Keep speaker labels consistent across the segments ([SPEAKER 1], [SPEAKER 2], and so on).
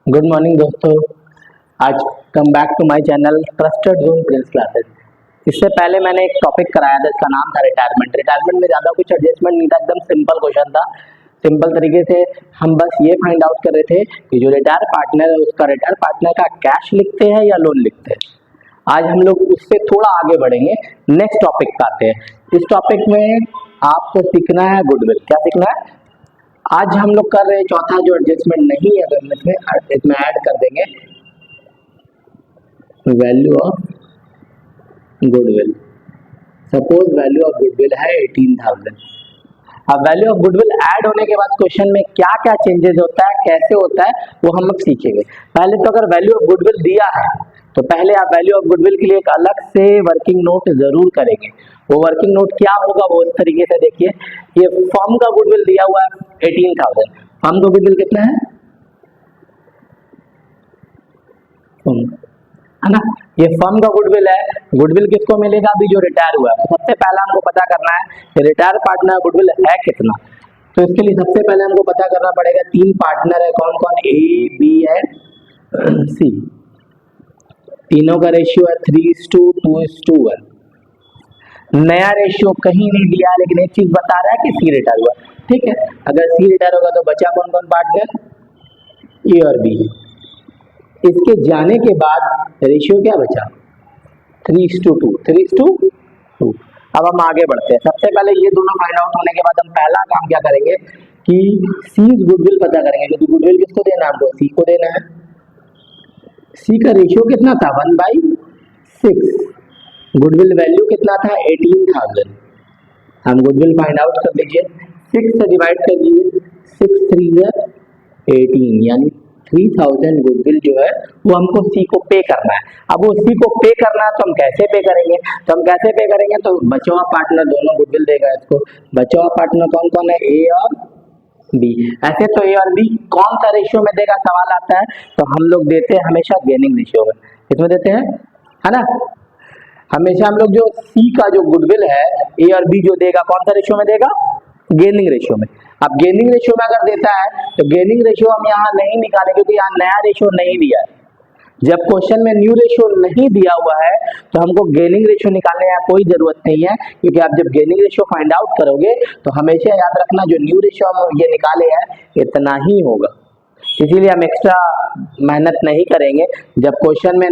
[SPEAKER 1] Good morning दोस्तों। आज come back to my channel trusted zone Prince Classes. इससे पहले मैंने एक टॉपिक कराया था, इसका नाम था रिटायरमेंट। रिटायरमेंट में ज़्यादा कुछ एडजस्टमेंट नहीं था, एकदम सिंपल क्वेश्चन था। सिंपल तरीके से हम बस ये फाइंड आउट कर रहे थे कि जो रिटायर पार्टनर है उसका रिटायर पार्टनर का कैश लिखते हैं या लोन लिखते हैं। आज हम लोग उससे थोड़ा आगे बढ़ेंगे, नेक्स्ट टॉपिक पे आते हैं। इस टॉपिक में आपको सीखना है गुडविल। क्या सीखना है? आज हम लोग कर रहे हैं चौथा जो एडजस्टमेंट नहीं है, अगर इसमें ऐड कर देंगे value of goodwill. Suppose value of goodwill है 18,000। अब वैल्यू ऑफ गुडविल ऐड होने के बाद क्वेश्चन में क्या क्या चेंजेस होता है, कैसे होता है, वो हम लोग सीखेंगे। पहले तो अगर वैल्यू ऑफ गुडविल दिया है तो पहले आप वैल्यू ऑफ गुडविल के लिए एक अलग से वर्किंग नोट जरूर करेंगे। वो वर्किंग नोट क्या होगा वो इस तरीके से देखिए। ये फर्म का गुडविल दिया हुआ है 18,000। फर्म का गुडविल कितना है? है ना, ये फर्म का गुडविल है। गुडविल किसको मिलेगा? अभी जो रिटायर हुआ है। तो सबसे पहला हमको पता करना है कि रिटायर पार्टनर गुडविल है कितना। तो इसके लिए सबसे पहले हमको पता करना पड़ेगा, तीन पार्टनर है कौन कौन, ए बी एंड सी। तीनों का रेशियो है 3:2:1। नया रेशियो कहीं नहीं दिया, लेकिन एक चीज बता रहा है कि सी रिटायर हुआ। ठीक है, अगर सी रिटायर होगा तो बचा कौन कौन पार्टनर? ए और बी। इसके जाने के बाद रेशियो क्या बचा? 3:2। अब हम आगे बढ़ते हैं। सबसे पहले ये दोनों फाइंड आउट होने के बाद हम पहला काम क्या करेंगे कि सी गुडविल पता करेंगे, क्योंकि गुडविल किसको देना है? हमको सी को देना है। सी का रेशियो कितना था? 1/6। गुडविल वैल्यू कितना था? 18,000। हम गुडविल फाइंड आउट कर लीजिए, 6 से डिवाइड कर लीजिए, 6 3 18, यानी 3,000 गुडविल जो है वो हमको सी को पे करना है। अब वो सी को पे करना है तो हम कैसे पे करेंगे? तो बचा हुआ पार्टनर दोनों गुडविल देगा इसको। बचा हुआ पार्टनर कौन कौन है? ए और बी। ऐसे तो ए और बी कौन सा रेशियो में देगा सवाल आता है, तो हम लोग देते हैं हमेशा गेनिंग रेशियो में। किसमें देते हैं? है ना, हमेशा हम लोग जो सी का जो गुडविल है ए और बी जो देगा कौन सा रेशियो में देगा? गेनिंग रेशियो में। अब गेनिंग रेशियो में अगर देता है तो गेनिंग रेशियो हम यहाँ नहीं निकालेंगे, क्योंकि यहाँ नया रेशियो नहीं दिया है। जब क्वेश्चन में न्यू रेशियो नहीं दिया हुआ है तो हमको गेनिंग रेशियो निकालने की कोई जरूरत नहीं है, क्योंकि आप जब गेनिंग रेशियो फाइंड आउट करोगे तो हमेशा याद रखना जो न्यू रेशियो हम ये निकाले हैं इतना ही होगा। इसीलिए हम एक्स्ट्रा मेहनत नहीं करेंगे। जब क्वेश्चन में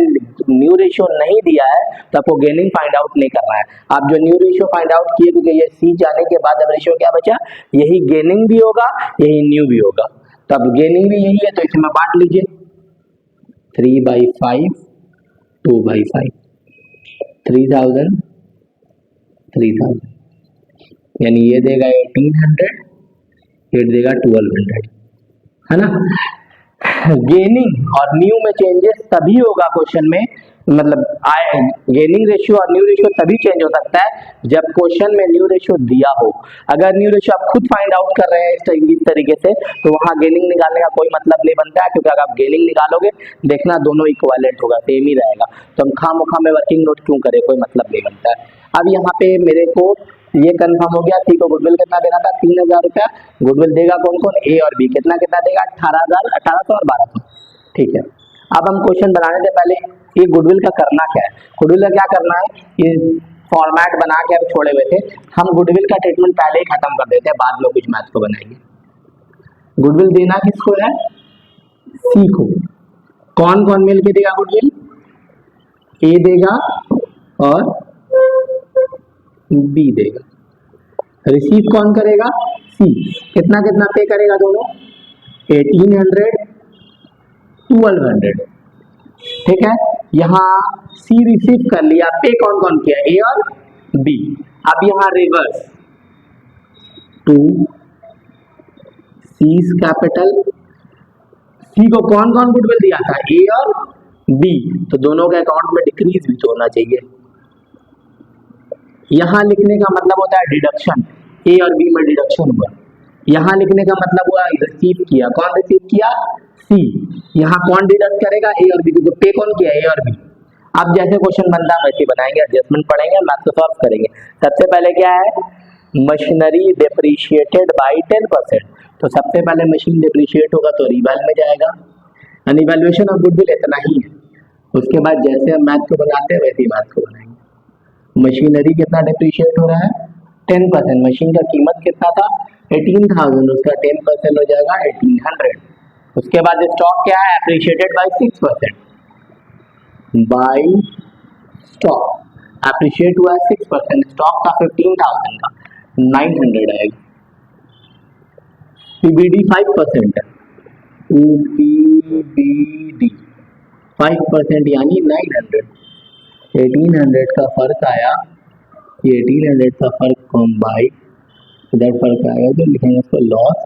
[SPEAKER 1] न्यू रेशियो नहीं दिया है तो आपको गेनिंग फाइंड आउट नहीं करना है। आप जो न्यू रेशियो फाइंड आउट किए, क्योंकि ये सी जाने के बाद अब रेशियो क्या बचा? यही गेनिंग भी होगा, यही न्यू भी होगा। तो अब गेनिंग भी यही है, तो इसमें बांट लीजिए 3/5 2/5, 3,000 3,000, यानी ये देगा 1800, ये देगा 1200, है ना। गेनिंग और न्यू में चेंजेस तभी होगा क्वेश्चन में, मतलब गेनिंग रेशियो और न्यू रेशियो तभी चेंज हो सकता है जब क्वेश्चन में न्यू रेशियो दिया हो। अगर न्यू रेशियो आप खुद फाइंड आउट कर रहे हैं इस तरीके से, तो वहां गेनिंग निकालने का कोई मतलब नहीं बनता है, क्योंकि अगर आप गेनिंग निकालोगे देखना दोनों इक्विवेलेंट होगा, सेम ही रहेगा। तो हम खामोखा में वर्किंग नोट क्यों करें, कोई मतलब नहीं बनता है। अब यहाँ पे मेरे को ये कंफर्म हो गया, सी को गुडविल कितना देना था? 3,000 रुपया। गुडविल देगा कौन कौन? ए और बी। कितना कितना देगा? 18,000 और 1200। ठीक है, अब हम क्वेश्चन बनाने से पहले ये गुडविल का करना क्या है? गुडविल का क्या करना है, ये फॉर्मेट बना के अब छोड़े हुए थे, हम गुडविल का ट्रीटमेंट पहले ही खत्म कर देते हैं, बाद में कुछ मैथ को बनाएंगे। गुडविल देना किसको है? सी को। कौन कौन मिल के देगा गुडविल? ए देगा और बी देगा। रिसीव कौन करेगा? सी। कितना कितना पे करेगा दोनों? 1800 1200। ठीक है, यहाँ सी रिसीव कर लिया, पे कौन कौन किया? ए और बी। अब यहाँ रिवर्स, टू सी कैपिटल, सी को कौन कौन गुडविल दिया था? ए और बी। तो दोनों के अकाउंट में डिक्रीज भी तो होना चाहिए। यहां लिखने का मतलब होता है डिडक्शन, ए और बी में डिडक्शन हुआ। यहां लिखने का मतलब हुआ रिसीव किया, कौन रिसीव किया? सी। यहाँ कौन डिडक्ट करेगा? ए और बी, क्योंकि पे कौन किया? ए और बी। अब जैसे क्वेश्चन बनता है वैसे बनाएंगे, एडजस्टमेंट पढ़ेंगे, मैथ को सॉल्व करेंगे। सबसे पहले क्या है? Machinery depreciated by 10%। तो सबसे पहले मशीन डिप्रिशिएट होगा तो रिवैल्यू में जाएगा। एंड इवैल्यूएशन ऑफ गुडविल इतना ही है। उसके बाद जैसे हम मैथ को बनाते हैं वैसे ही मैथ को बनाएंगे। मशीनरी कितना डिप्रिशिएट हो रहा है? 10%। मशीन का कीमत कितना था? 18,000, उसका 10% हो जाएगा 1800। उसके बाद स्टॉक क्या है? Appreciated by 6%। By stock appreciate हुआ है 6%, स्टॉक का 15,000 का 900 आएगा। पीबीडी 5% है, पीबीडी 5% यानी 900। 1800 का फर्क आया, ये 1800 का फर्क कम बाई इधर फर्क आएगा तो लिखेंगे उसको लॉस।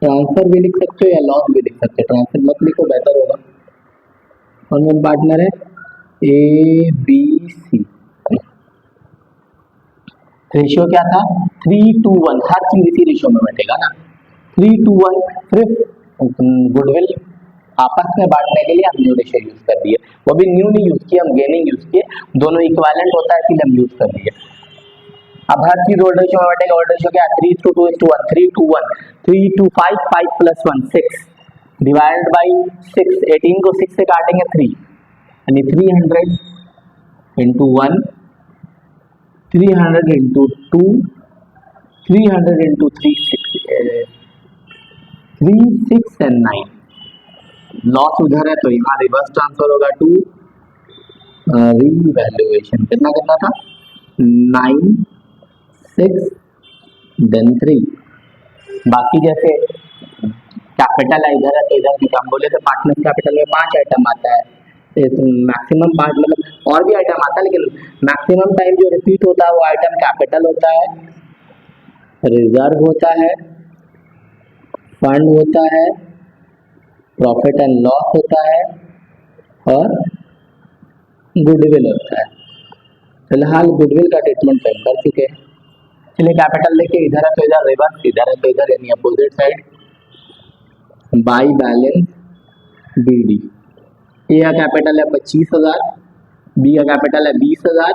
[SPEAKER 1] ट्रांसफर भी लिख सकते हो या लॉस भी लिख सकते हो, ट्रांसफर मत लिखो बेहतर होगा। और मेन पार्टनर है ए बी सी। रेशियो क्या था? 3:1। हर चीज इसी रेशियो में बैठेगा ना, 3:1। सिर्फ गुडविल आपस में बांटने के लिए हम न्यू रेशियो यूज कर दिए, वो भी न्यू नहीं यूज किए, हम गेनिंग यूज किए। दोनों इक्विवेलेंट होता है इसलिए हम यूज कर दिए। अब हर चीज ओल्ड रेशियो में बैठेगा। ओल्ड रेशियो क्या है? 3:2:1, 3:1, 3:5, 5 + 1 6 डिवाइडेड बाई 6। 18 को 6 से काटेंगे 3, यानी 300 into 1, 300 into 2, 300 into 3, 3, 6 and 9। Loss उधर है तो यहाँ रिवर्स ट्रांसफर होगा टू रीवैल्यूएशन। कितना कितना था? 9, 6 देन 3। बाकी जैसे कैपिटल है इधर है तो इधर भी हम बोले तो पार्टनर कैपिटल में 5 आइटम आता है, मैक्सिमम 5 मतलब और भी आइटम आता है, लेकिन मैक्सिमम टाइम जो रिपीट होता है वो आइटम कैपिटल होता है, रिजर्व होता है, फंड होता है, प्रॉफिट एंड लॉस होता है और गुडविल होता है। फिलहाल गुडविल का ट्रीटमेंट हम कर चुके हैं। चलिए कैपिटल लेके इधर है तो इधर रिवर्स, इधर है तो इधर, यानी opposite side. By balance BD. A का कैपिटल है 25,000, बी का कैपिटल है 20,000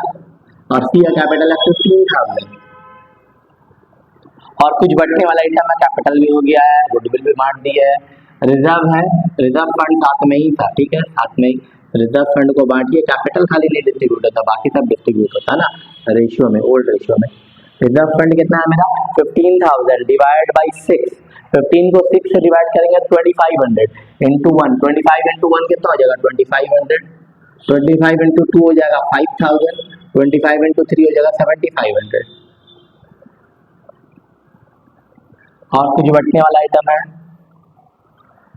[SPEAKER 1] और सी का कैपिटल है 15,000। और कुछ बढ़ने वाला आइटम है, कैपिटल भी हो गया है, गुडविल भी बांट दी है, रिजर्व है, रिजर्व फंड साथ में ही था, ठीक है, साथ में ही रिजर्व फंड को बांटिए। कैपिटल खाली नहीं डिस्ट्रीब्यूट होता, बाकी सब डिस्ट्रीब्यूट होता ना रेशियो में, ओल्ड रेशियो में। रिजर्व फंड कितना है मेरा? 15,000 डिवाइड बाई 6। 15 को 6 से डिवाइड करेंगे 2500 इंटू 1। 25 इंटू 1 कितना हो जाएगा? 2500। 25 इंटू 2 हो जाएगा 5000। 25 इंटू 3 हो जाएगा 7500। और कुछ बढ़ने वाला आइटम है?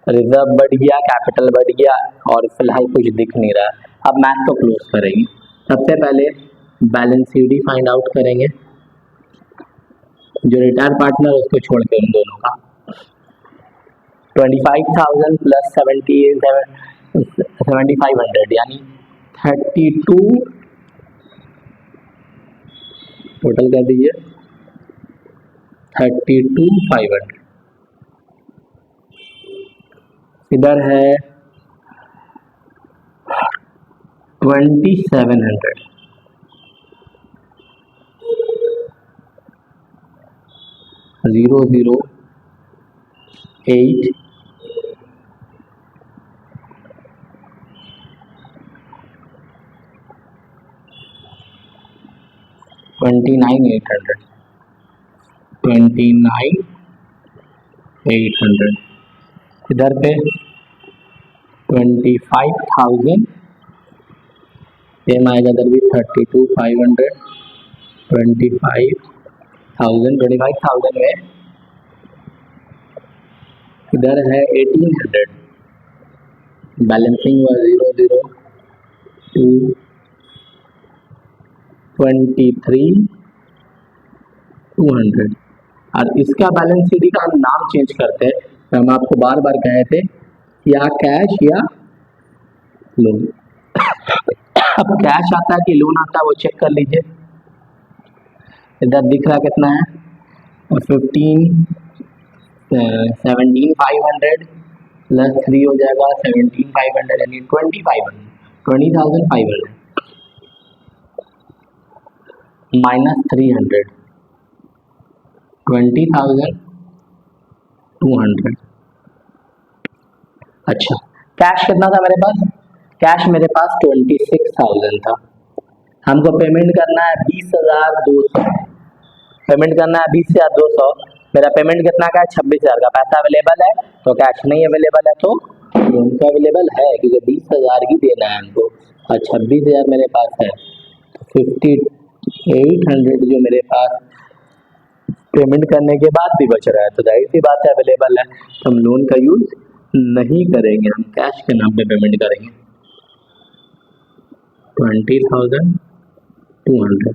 [SPEAKER 1] रिजर्व बढ़ गया, कैपिटल बढ़ गया और फिलहाल कुछ दिख नहीं रहा। अब मैथ को क्लोज करेंगे। सबसे पहले बैलेंस सीडी फाइंड आउट करेंगे, जो रिटायर पार्टनर उसको छोड़ के उन दोनों का। 25,000 प्लस 7500 यानी 32, टोटल कर दीजिए 32,500। इधर है 2700। 008 29,800। 29,800 इधर पे 25,000, सेम आएगा इधर भी 32,500। 25,000 में इधर है 1800, बैलेंसिंग हुआ 002 23,200। और इसका बैलेंस सीडी का हम नाम चेंज करते हैं, तो हम आपको बार बार कहे थे या कैश या लोन। अब कैश आता है कि लोन आता है वो चेक कर लीजिए। इधर दिख रहा कितना है? 17,500 प्लस 3 हो जाएगा 17,500 यानी 20,500 माइनस 300 20,200। अच्छा, कैश कितना था मेरे पास? कैश मेरे पास 26,000 था। हमको पेमेंट करना है 20,200। पेमेंट करना है 20,200। मेरा पेमेंट कितना का है? 26,000 का। पैसा अवेलेबल है तो कैश नहीं अवेलेबल है तो लोन का अवेलेबल है, क्योंकि 20,000 ही देना है हमको और 26,000 मेरे पास है। तो 5800 जो मेरे पास पेमेंट करने के बाद भी बच रहा है, तो जाहिर सी बात है अवेलेबल है, तो हम लोन का यूज नहीं करेंगे, हम कैश के नाम पे पेमेंट करेंगे। 20,200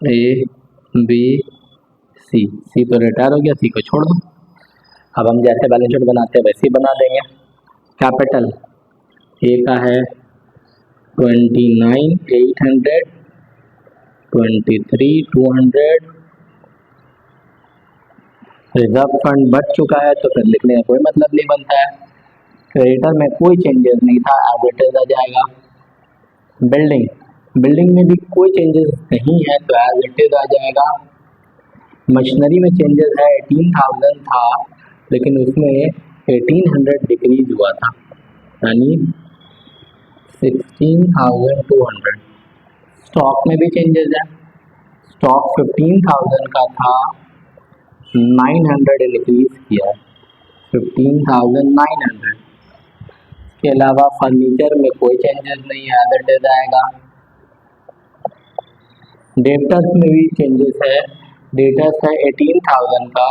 [SPEAKER 1] ए बी सी। सी तो रिटायर हो गया, सी को छोड़ दो। अब हम जैसे बैलेंस शीट बनाते हैं वैसे ही बना देंगे। कैपिटल ए का है 29,800, 23,200। रिजर्व फंड बच चुका है तो फिर लिखने का कोई मतलब नहीं बनता है। क्रेडिटर में कोई चेंजेस नहीं था, एज इट इज आ जाएगा। बिल्डिंग में भी कोई चेंजेस नहीं है तो एज इट इज आ जाएगा। मशीनरी में चेंजेस है, 18,000 था लेकिन उसमें 1,800 डिक्रीज हुआ था, यानी 16,200। स्टॉक में भी चेंजेस है, स्टॉक 15,000 का था, 900 इंक्रीज किया है, 15,900। के अलावा फर्नीचर में कोई चेंजेस नहीं है, एज इट इज आएगा। डेटर्स में भी चेंजेस है, डेटर्स है 18,000 का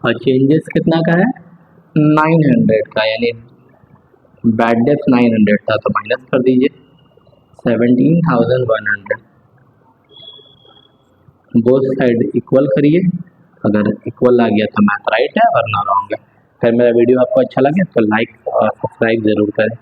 [SPEAKER 1] और चेंजेस कितना का है? 900 का, यानी बैड डेट 900 था तो माइनस कर दीजिए 17,100। बोथ साइड इक्वल करिए, अगर इक्वल आ गया तो मैथ राइट है वरना रॉन्ग है। अगर मेरा वीडियो आपको अच्छा लगे तो लाइक और सब्सक्राइब जरूर करें।